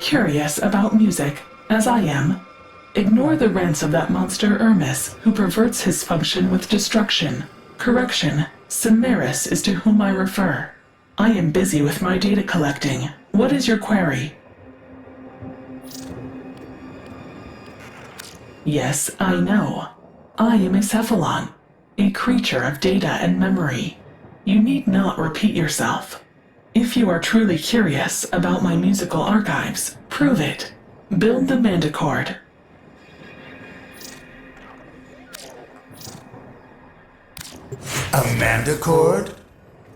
curious about music, as I am, ignore the rants of that monster Hermes, who perverts his function with destruction. Correction, Cimaris is to whom I refer. I am busy with my data collecting. What is your query? Yes, I know. I am a Cephalon, a creature of data and memory. You need not repeat yourself. If you are truly curious about my musical archives, prove it. Build the Manticord. A Manticord?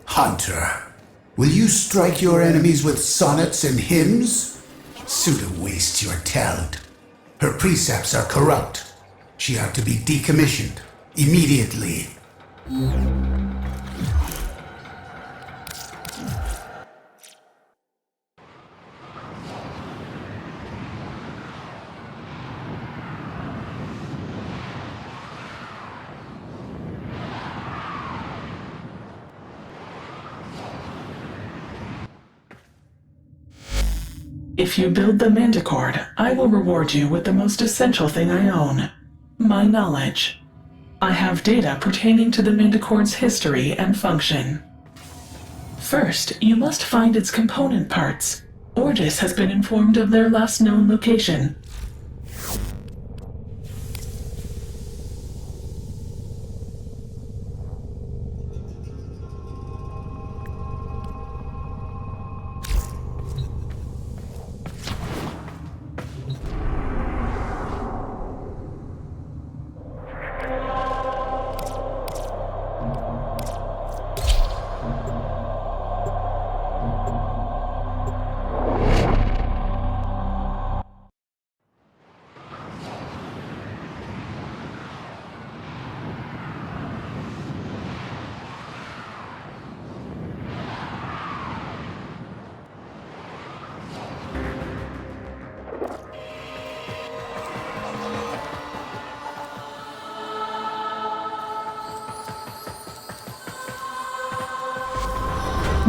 Hunter, will you strike your enemies with sonnets and hymns? Suda wastes your talent. Her precepts are corrupt. She ought to be decommissioned immediately. If you build the Manticord, I will reward you with the most essential thing I own, my knowledge. I have data pertaining to the Manticord's history and function. First, you must find its component parts. Orgis has been informed of their last known location.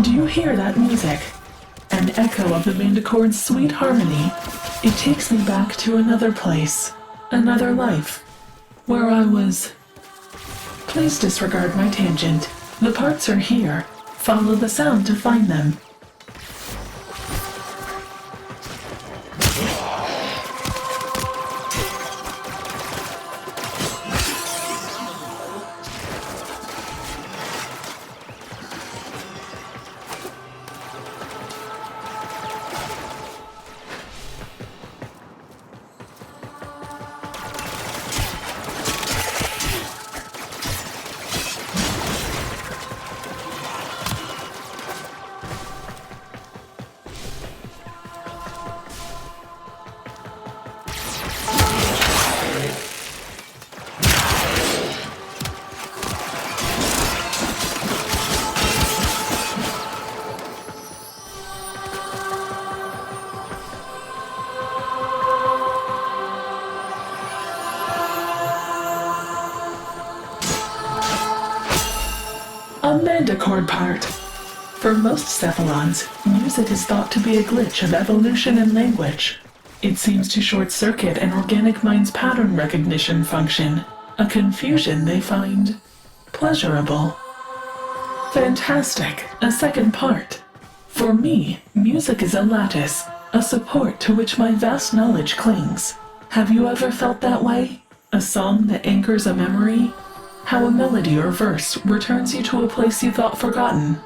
Do you hear that music? An echo of the Manticore's sweet harmony. It takes me back to another place, another life, where I was... Please disregard my tangent. The parts are here. Follow the sound to find them. A Manticord part. For most Cephalons, music is thought to be a glitch of evolution and language. It seems to short-circuit an organic mind's pattern recognition function, a confusion they find pleasurable. Fantastic, a second part. For me, music is a lattice, a support to which my vast knowledge clings. Have you ever felt that way? A song that anchors a memory? How a melody or verse returns you to a place you thought forgotten.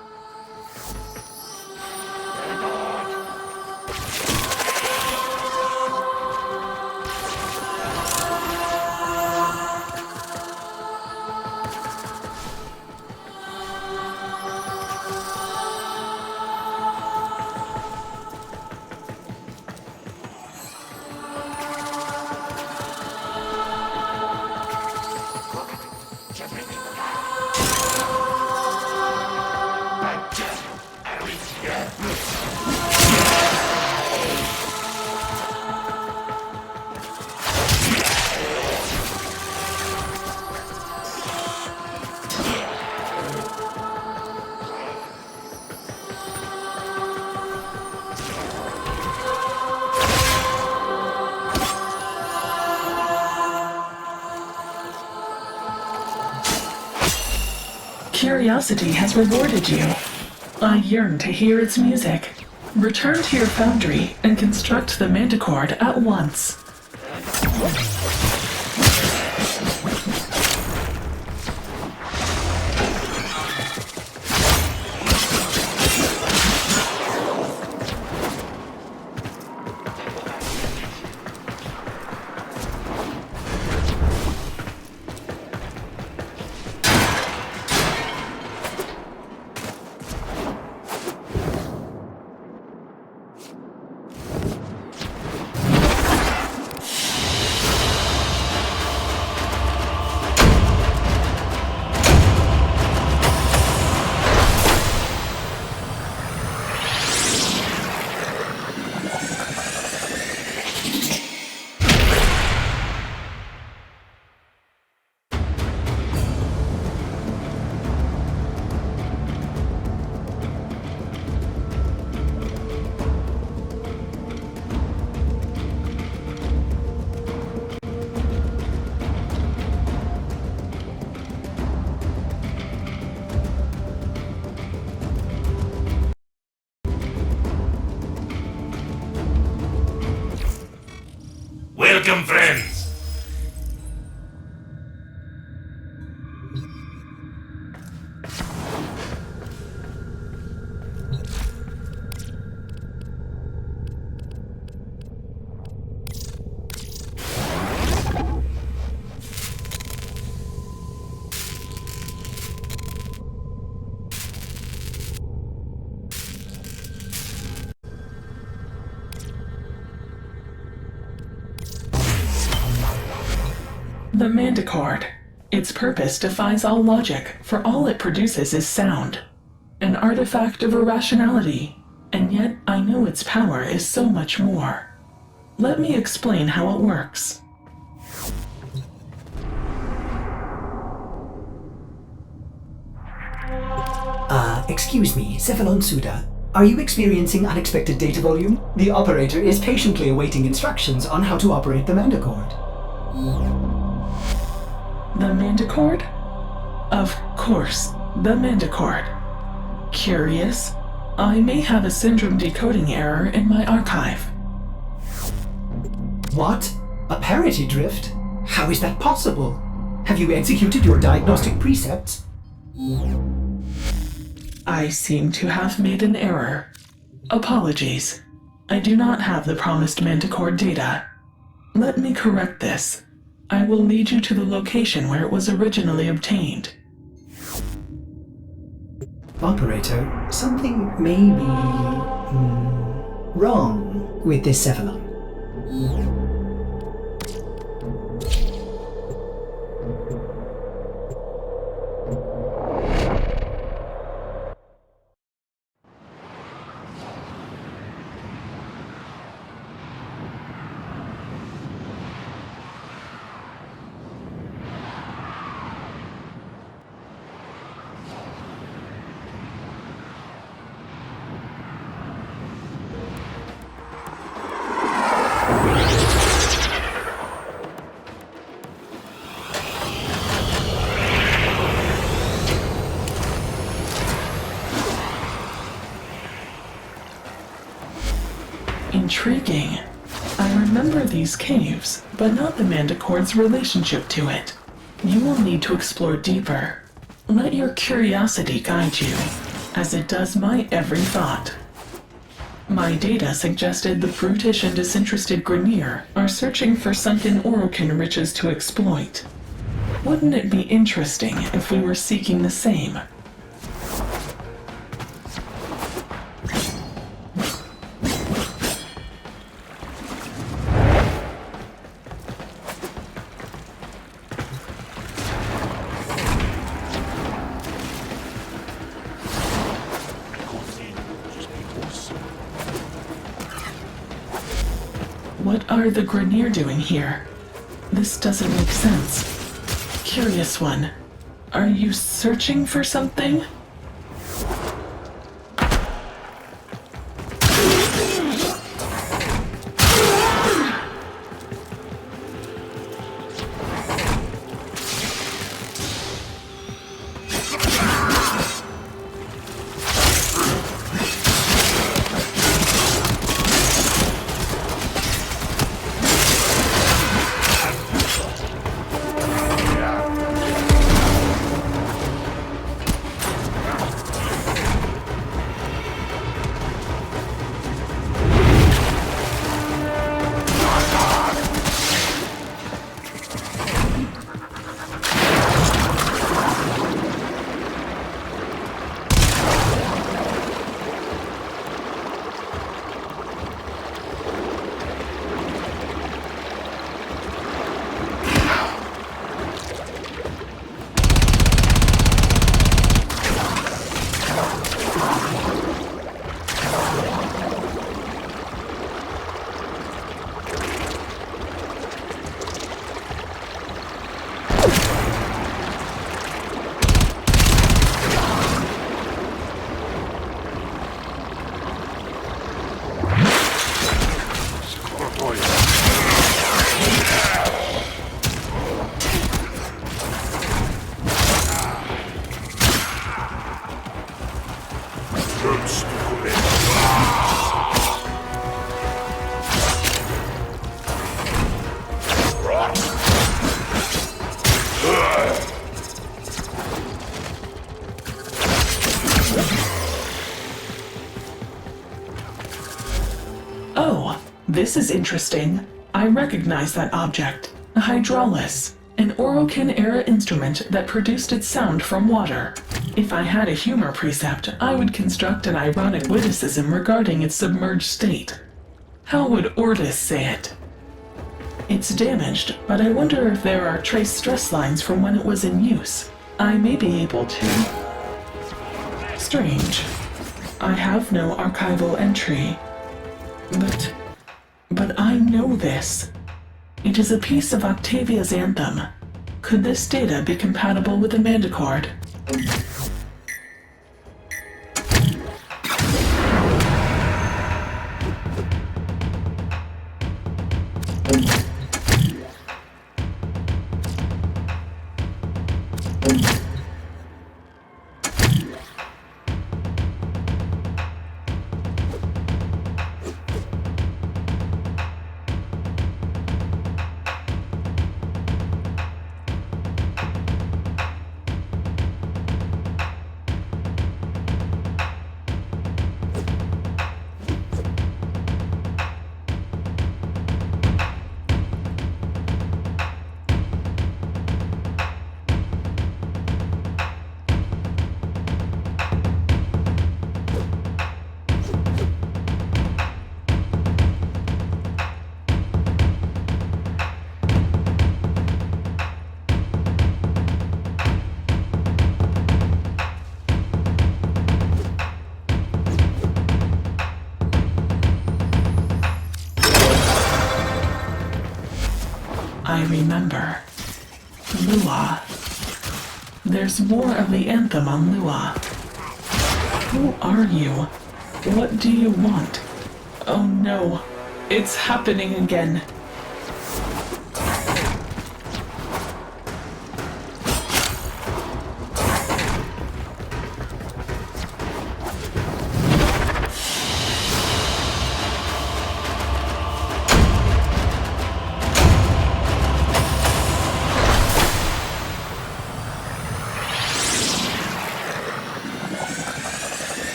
curiosity has rewarded you. I yearn to hear its music. Return to your foundry and construct the Manticore at once. Welcome, friends! The Manticore. Its purpose defies all logic, for all it produces is sound. An artifact of irrationality, and yet I know its power is so much more. Let me explain how it works. Excuse me, Cephalon Suda. Are you experiencing unexpected data volume? The operator is patiently awaiting instructions on how to operate the Manticore. The Manticore? Of course, the Manticore. Curious? I may have a syndrome decoding error in my archive. What? A parity drift? How is that possible? Have you executed your diagnostic precepts? I seem to have made an error. Apologies. I do not have the promised Manticore data. Let me correct this. I will lead you to the location where it was originally obtained. Operator, something may be wrong with this Cephalon. Intriguing. I remember these caves, but not the Manticore's relationship to it. You will need to explore deeper. Let your curiosity guide you, as it does my every thought. My data suggested the brutish and disinterested Grineer are searching for sunken Orokin riches to exploit. Wouldn't it be interesting if we were seeking the same? What are the Grineer doing here? This doesn't make sense. Curious one, are you searching for something? This is interesting. I recognize that object. A hydraulis. An Orokin-era instrument that produced its sound from water. If I had a humor precept, I would construct an ironic witticism regarding its submerged state. How would Ordis say it? It's damaged, but I wonder if there are trace stress lines from when it was in use. I may be able to... Strange. I have no archival entry. But I know this. It is a piece of Octavia's Anthem. Could this data be compatible with the Manticord? I remember. Lua. There's more of the Anthem on Lua. Who are you? What do you want? Oh no. It's happening again.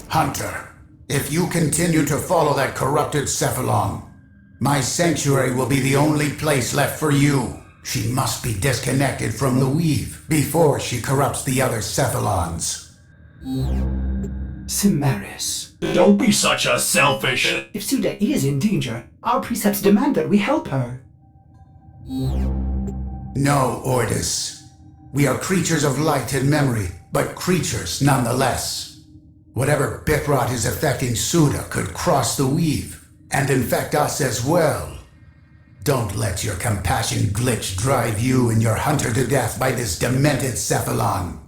Hunter, if you continue to follow that corrupted Cephalon, my sanctuary will be the only place left for you. She must be disconnected from the weave before she corrupts the other Cephalons. Cimaris. Don't be such a selfish... If Suda is in danger, our precepts demand that we help her. No, Ordis. We are creatures of light and memory, but creatures nonetheless. Whatever bit rot is affecting Suda could cross the weave and infect us as well. Don't let your compassion glitch drive you and your hunter to death by this demented Cephalon.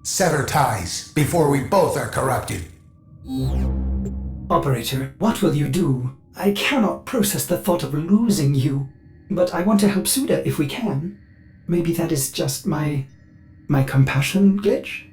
Sever ties before we both are corrupted. Operator, what will you do? I cannot process the thought of losing you, but I want to help Suda if we can. Maybe that is just my compassion glitch?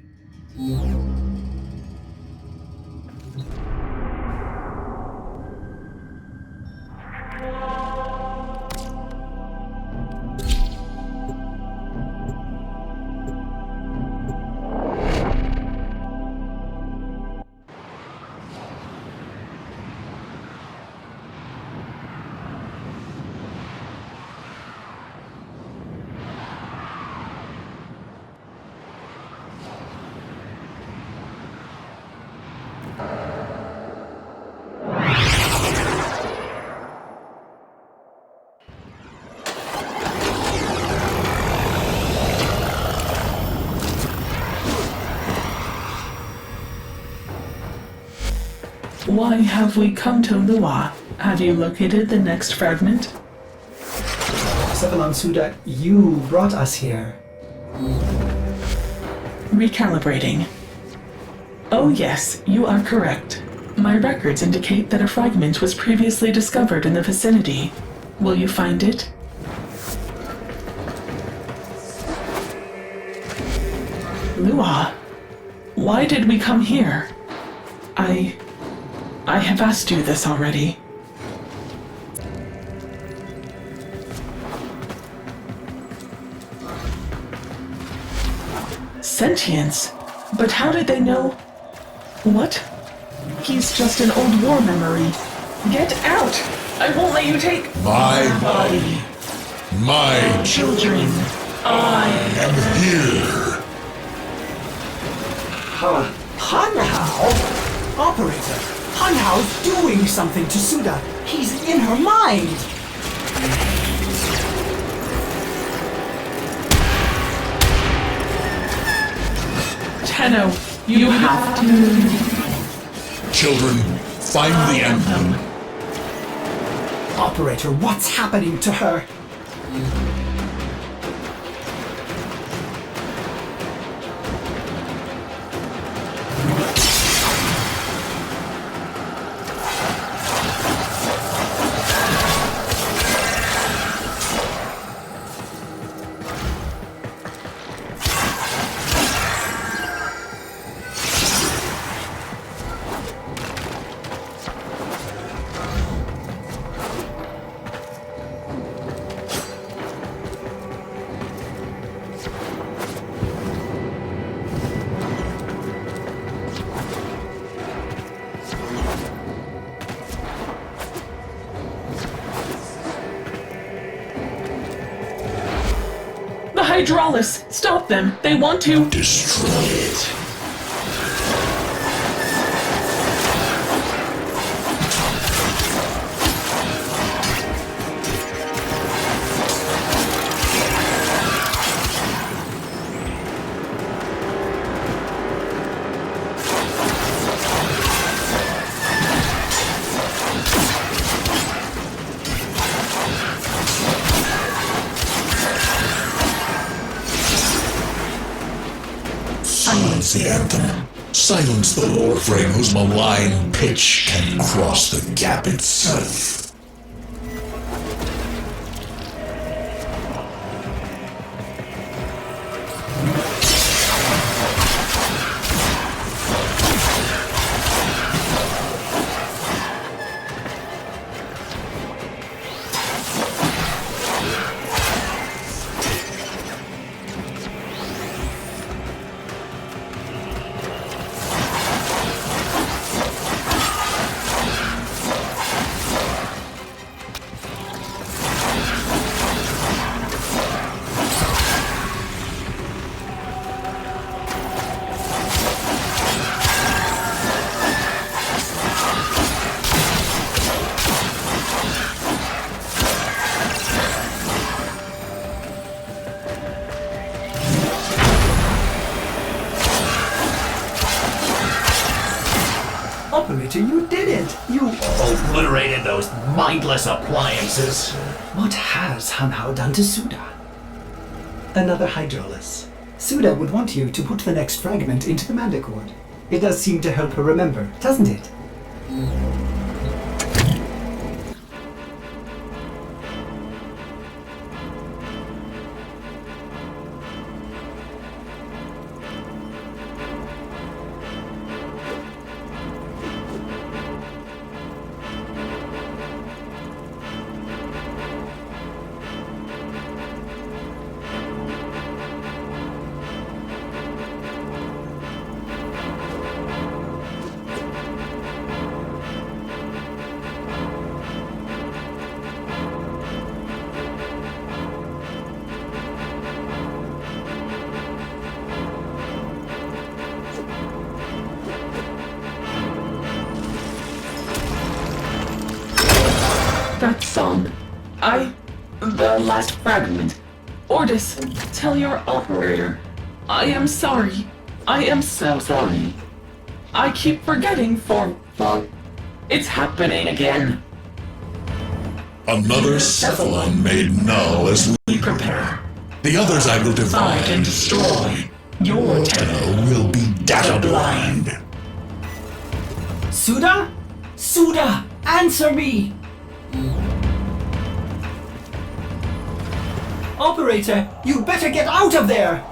Why have we come to Lua? Have you located the next fragment? Cephalon Suda, you brought us here. Recalibrating. Oh yes, you are correct. My records indicate that a fragment was previously discovered in the vicinity. Will you find it? Lua, why did we come here? I have asked you this already. Sentience? But how did they know? What? He's just an old war memory. Get out! I won't let you take My body. My Children, I am here. Hanhao? Operator, Hanhao's doing something to Suda. He's in her mind. Tenno, you have to... Children, find the Anthem. Operator, what's happening to her? Hydraulis! Stop them! They want to... Destroy it. Silence the Anthem. Silence the Warframe whose malign pitch can cross the gap itself. Operator, you did it! You obliterated those mindless appliances. What has Hanhao done to Suda? Another Hydraulis. Suda would want you to put the next fragment into the Mandicord. It does seem to help her remember, doesn't it? That song. The last fragment. Ordis, tell your operator. I am sorry. I am so sorry. I keep forgetting for... It's happening again. Another Cephalon made null as we prepare. The others I will divide and destroy. Your Tenno will be data blind. Suda? Suda! Answer me! Operator, you better get out of there!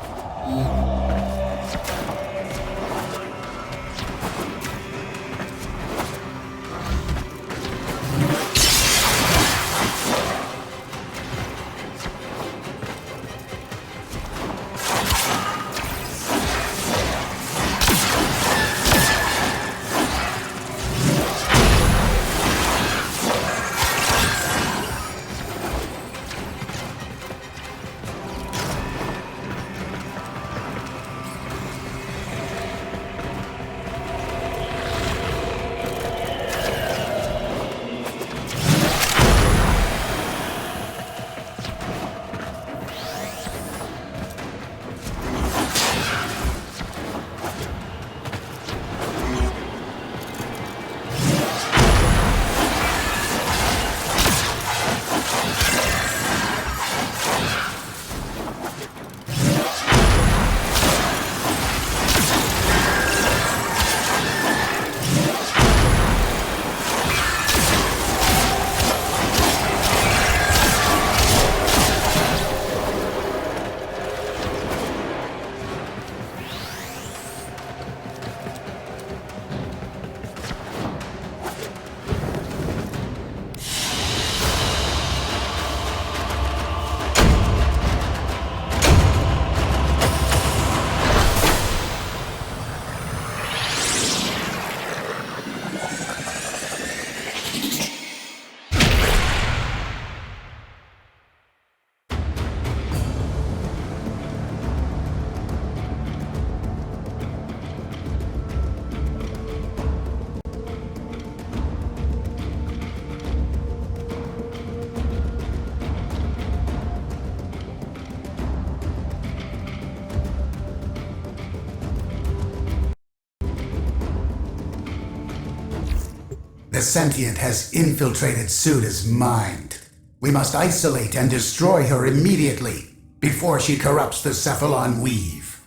The sentient has infiltrated Suda's mind. We must isolate and destroy her immediately, before she corrupts the Cephalon weave.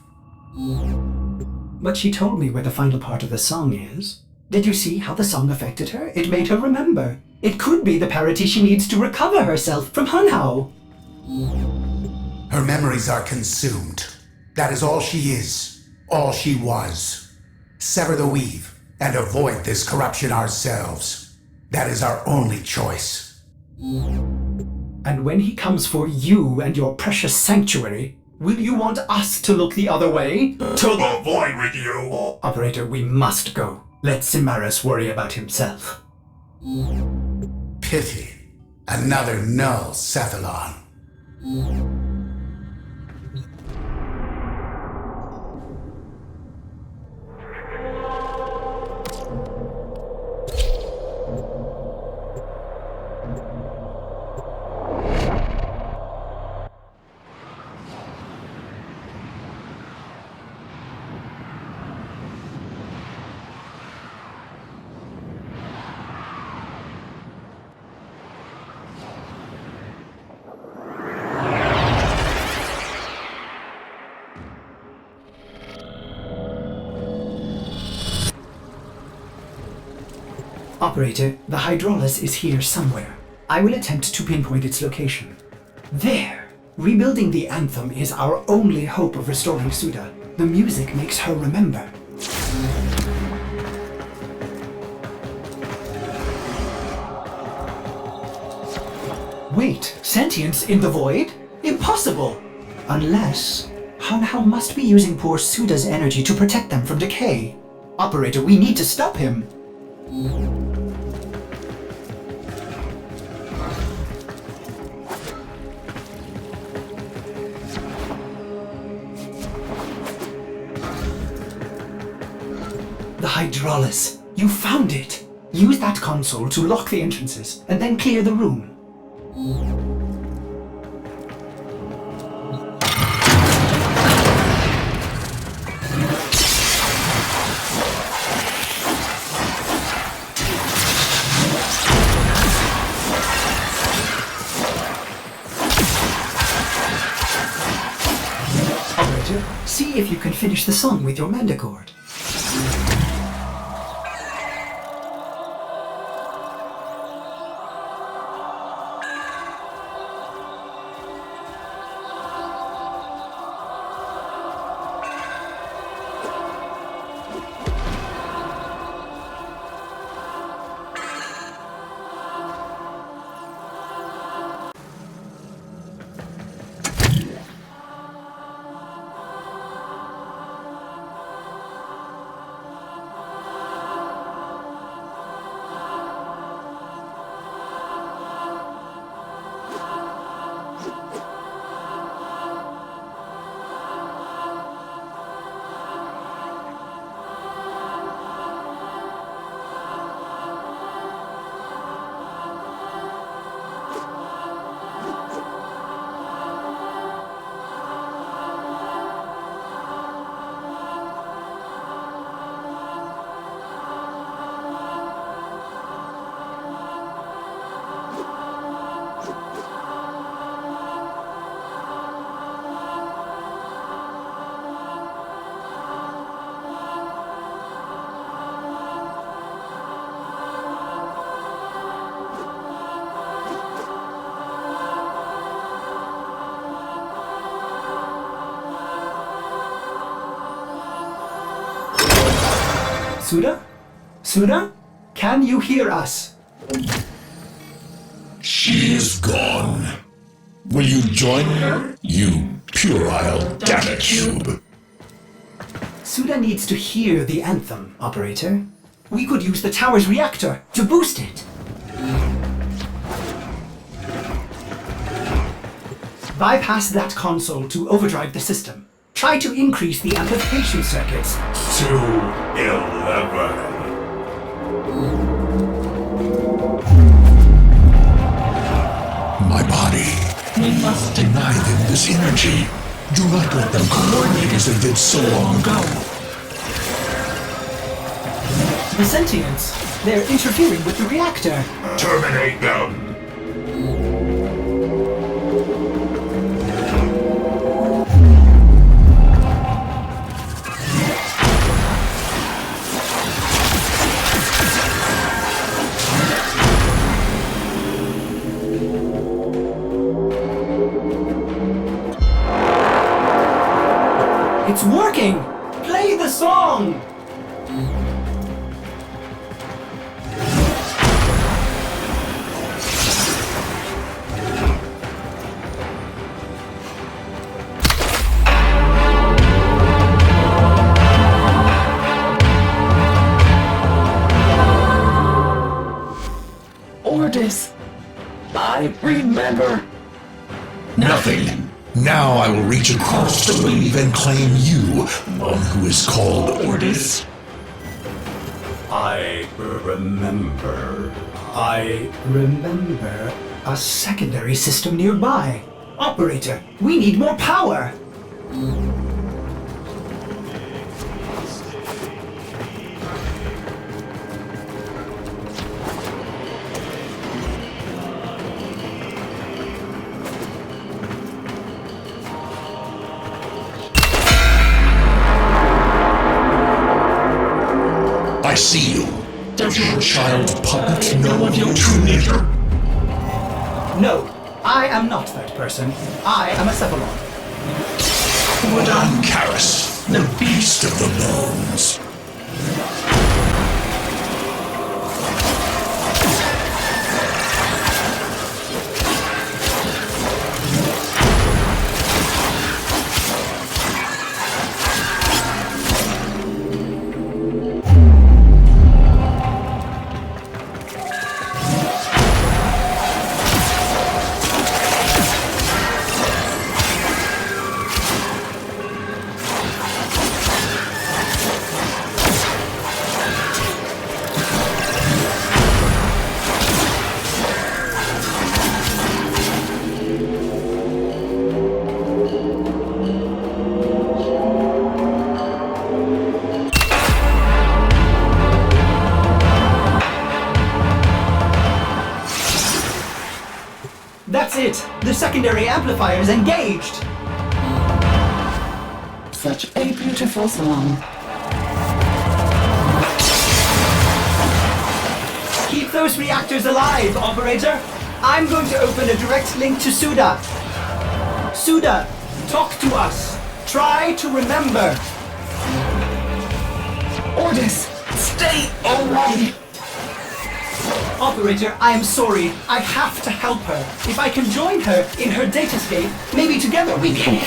But she told me where the final part of the song is. Did you see how the song affected her? It made her remember. It could be the parity she needs to recover herself from Hunhao. Her memories are consumed. That is all she is, all she was. Sever the weave and avoid this corruption ourselves. That is our only choice. And when he comes for you and your precious sanctuary, will you want us to look the other way? To the void with you! Operator, we must go. Let Cimaris worry about himself. Pity. Another null Cephalon. Operator, the Hydraulis is here somewhere. I will attempt to pinpoint its location. There! Rebuilding the Anthem is our only hope of restoring Suda. The music makes her remember. Wait, sentience in the void? Impossible! Unless Hunhao must be using poor Suda's energy to protect them from decay. Operator, we need to stop him! The Hydraulis. You found it! Use that console to lock the entrances, and then clear the room. Operator, see if you can finish the song with your Mandicord. Suda? Suda? Can you hear us? She is gone. Will you join her, you puerile data cube? Suda needs to hear the anthem, operator. We could use the tower's reactor to boost it. Bypass that console to overdrive the system. Try to increase the amplification circuits. 211. My body. We must Deny them this energy. Do not let them coordinate as they did so long ago. The sentients. They're interfering with the reactor. Terminate them. It's working! Play the song! Ordis. I remember. Nothing. Now I will reach across the wave and claim you, one who is called Ordis. I remember. I remember a secondary system nearby. Operator, we need more power! I see you. Does your child puppet know of your true nature? No, I am not that person. I am a Cephalon. Wodan Karis, the beast of the bones. That's it! The secondary amplifier is engaged! Such a beautiful song. Keep those reactors alive, operator! I'm going to open a direct link to Suda. Suda, talk to us. Try to remember. Ordis, stay away! Operator, I am sorry. I have to help her. If I can join her in her datascape, maybe together we can.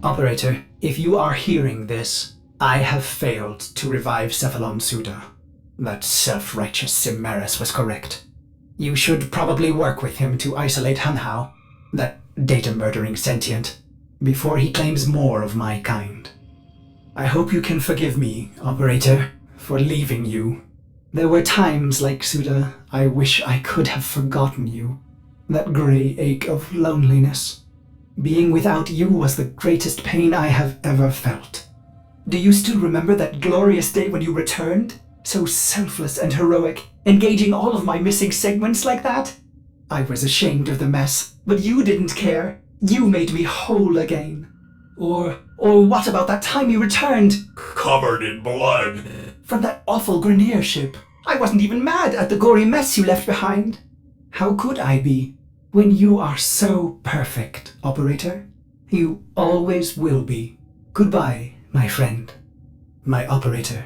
Operator, if you are hearing this, I have failed to revive Cephalon Suda. That self-righteous Cimeris was correct. You should probably work with him to isolate Hanhao, that data-murdering sentient, before he claims more of my kind. I hope you can forgive me, Operator, for leaving you. There were times, like Suda, I wish I could have forgotten you. That grey ache of loneliness. Being without you was the greatest pain I have ever felt. Do you still remember that glorious day when you returned? So selfless and heroic, engaging all of my missing segments like that? I was ashamed of the mess, but you didn't care. You made me whole again. Or what about that time you returned? Covered in blood. From that awful Grenier ship. I wasn't even mad at the gory mess you left behind. How could I be, when you are so perfect, Operator? You always will be. Goodbye, my friend. My Operator.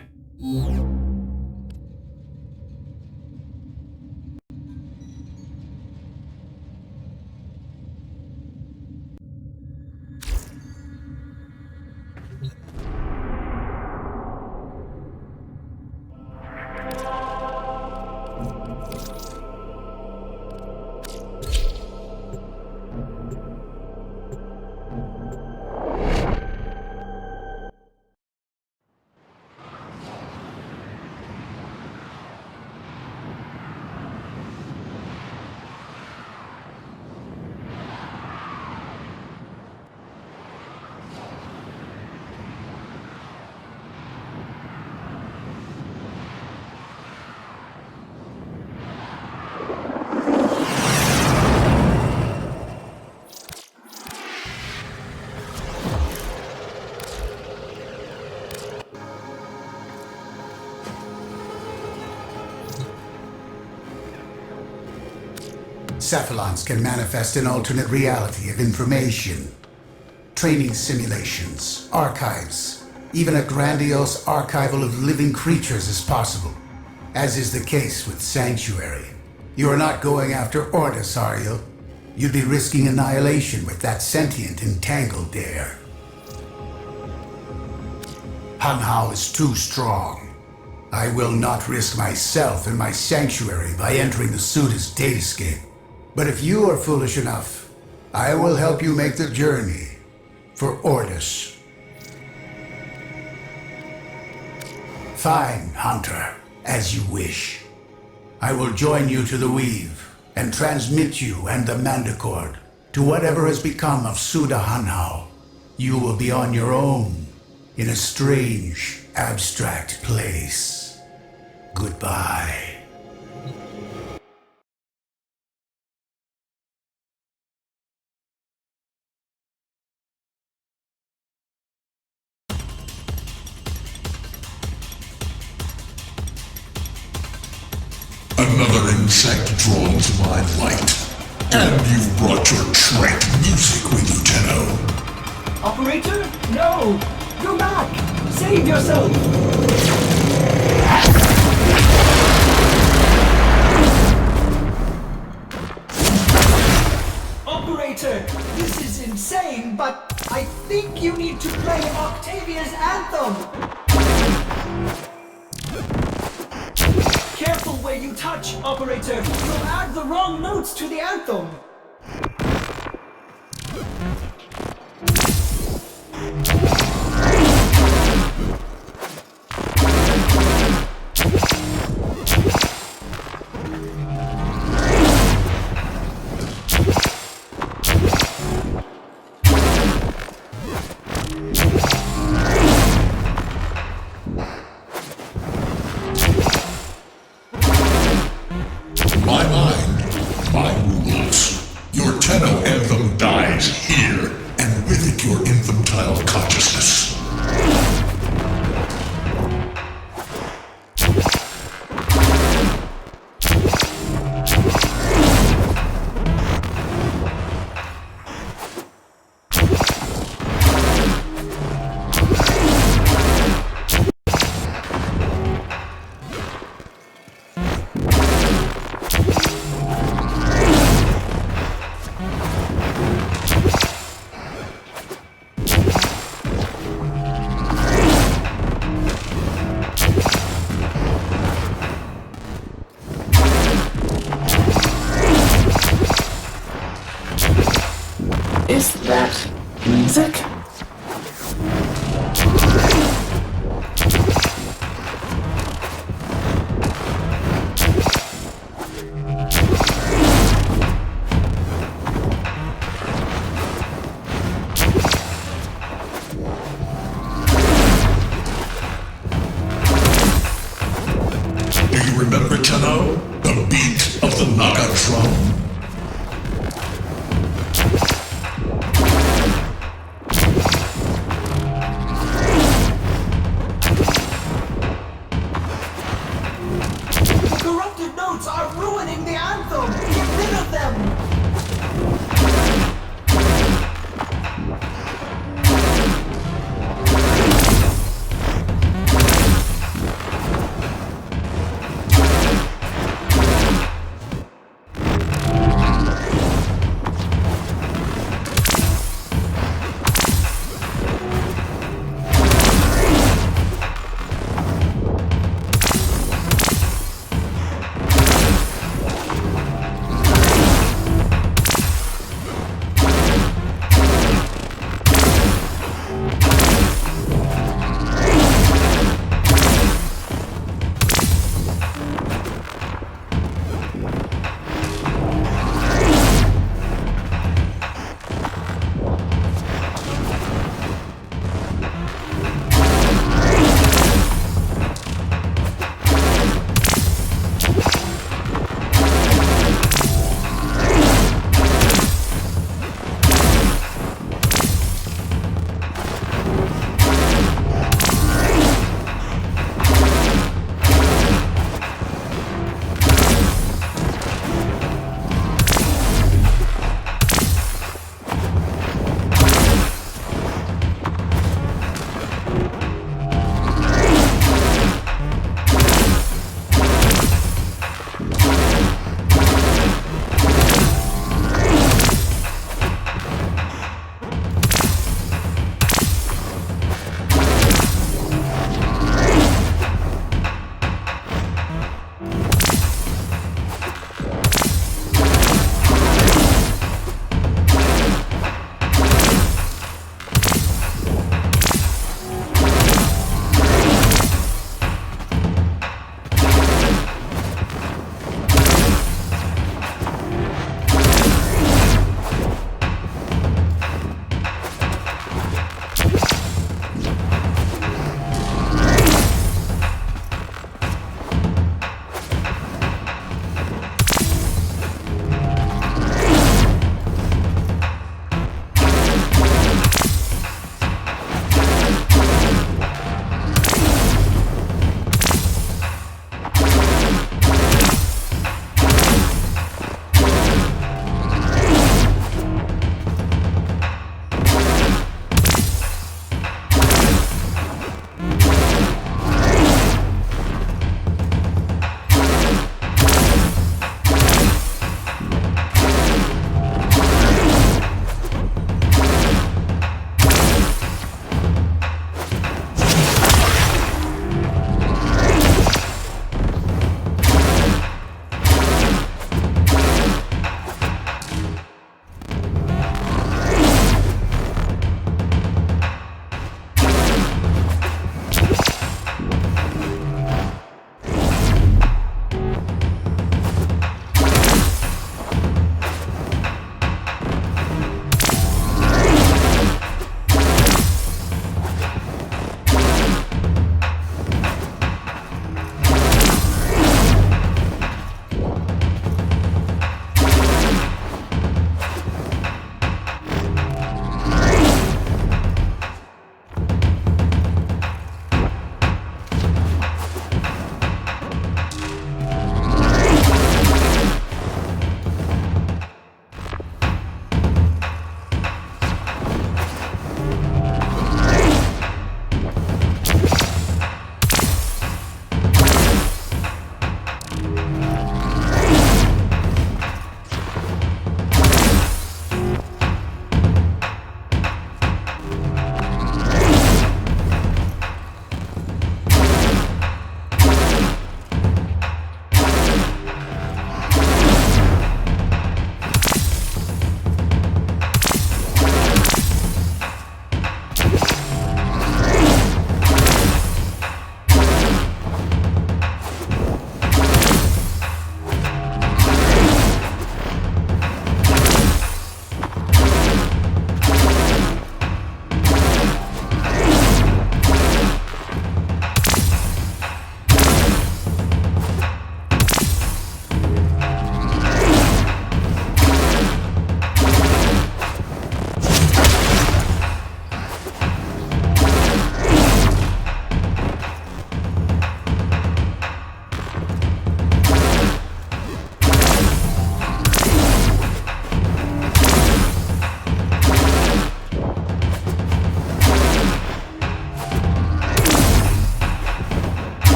Cephalons can manifest an alternate reality of information. Training simulations, archives, even a grandiose archival of living creatures is possible, as is the case with Sanctuary. You are not going after Ordis, are you? You'd be risking annihilation with that sentient entangled there. Hanhao is too strong. I will not risk myself and my Sanctuary by entering the Suda's datascape. But if you are foolish enough, I will help you make the journey for Ordis. Fine, Hunter, as you wish. I will join you to the Weave and transmit you and the Manticore to whatever has become of Suda Hanhao. You will be on your own in a strange, abstract place. Goodbye. Another insect drawn to my light. And you've brought your trank music with you, Tenno. Operator? No! Go back! Save yourself! Operator! This is insane, but I think you need to play Octavia's Anthem! Careful where you touch, Operator! You'll add the wrong notes to the anthem! My mind, my rules. Your Tenno Anthem dies here, and with it your infantile consciousness. Is that music? Do you remember, Tenno? The beat of the Naga drum? Corrupted notes are ruining the anthem! Get rid of them!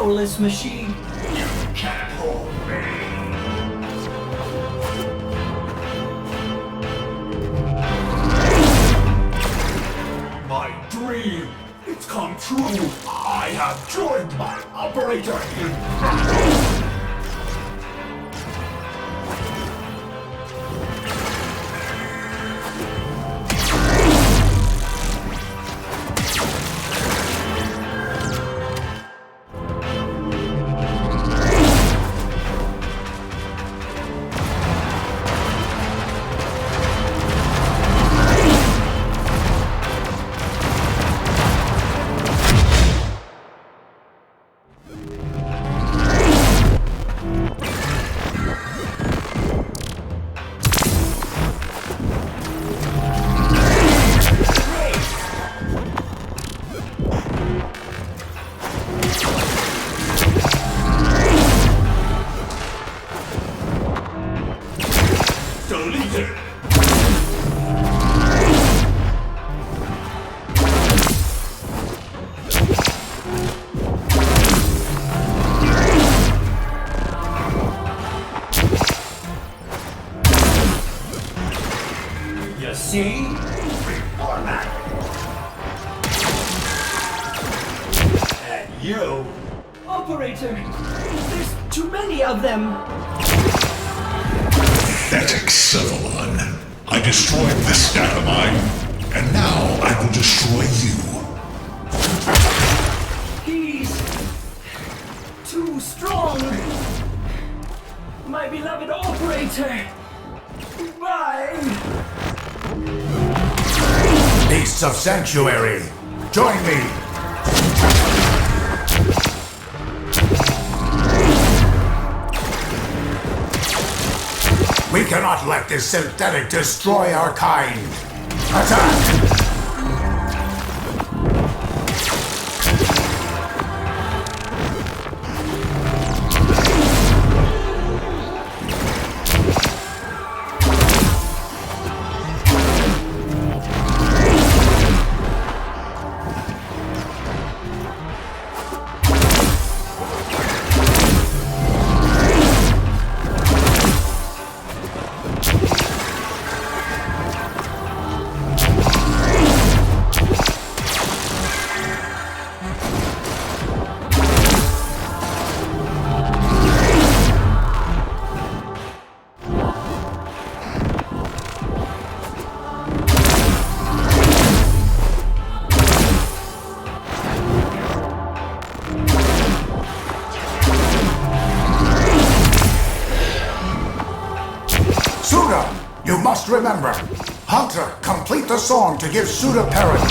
soulless machine. Can't hold me. My dream, it's come true. I have joined my operator. Deleted. You see? Reformat. And you. Operator, there's too many of them. Pathetic Cephalon. I destroyed this data mine, and now I will destroy you. He's too strong. My beloved operator. Goodbye. Beasts of Sanctuary, join me! We cannot let this synthetic destroy our kind! Attack! You must remember, Hunter, complete the song to give Suda parody.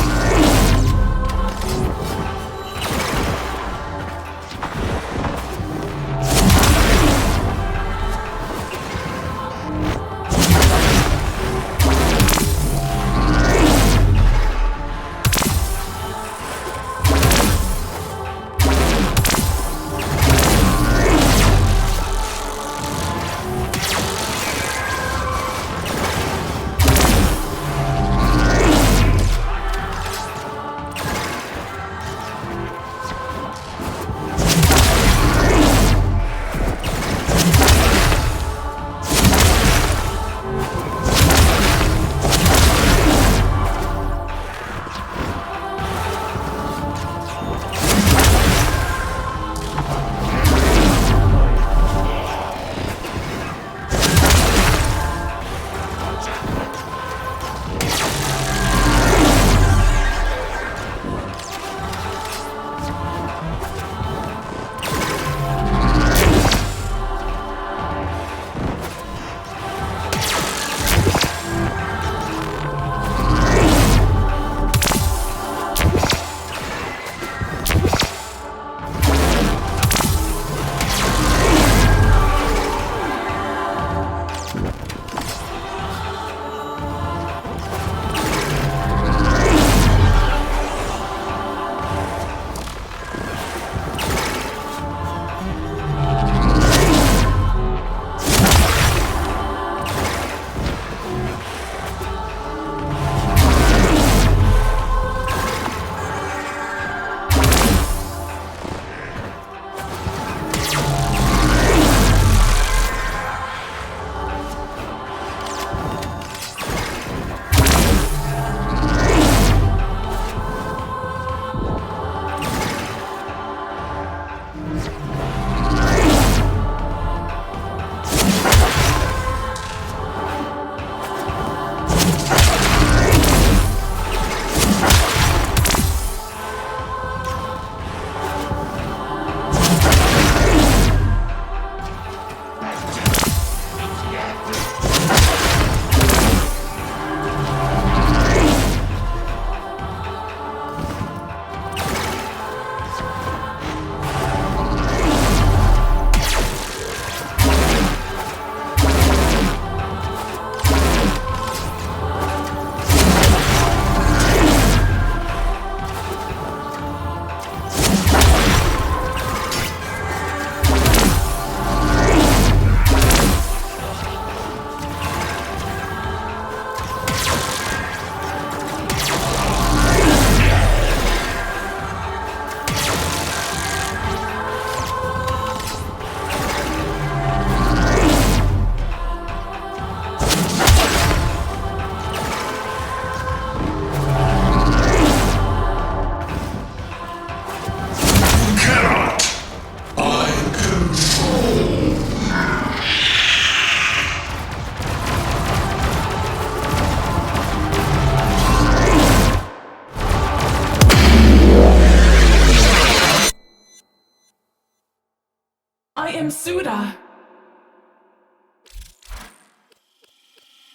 am Suda!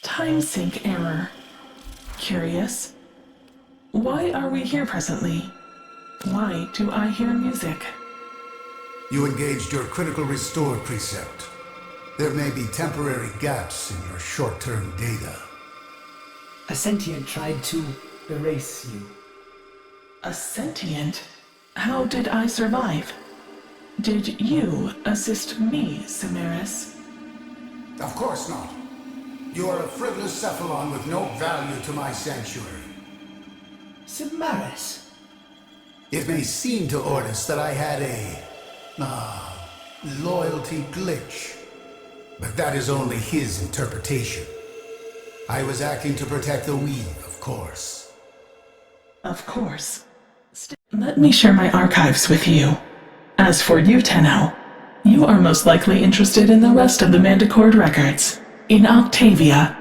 Time sync error. Curious. Why are we here presently? Why do I hear music? You engaged your critical restore precept. There may be temporary gaps in your short-term data. A sentient tried to erase you. A sentient? How did I survive? Did you assist me, Samaris? Of course not. You are a frivolous cephalon with no value to my sanctuary. Samaris. It may seem to Ordis that I had a loyalty glitch, but that is only his interpretation. I was acting to protect the weave, of course. Of course. Let me share my archives with you. As for you, Tenno, you are most likely interested in the rest of the Manticord records. In Octavia,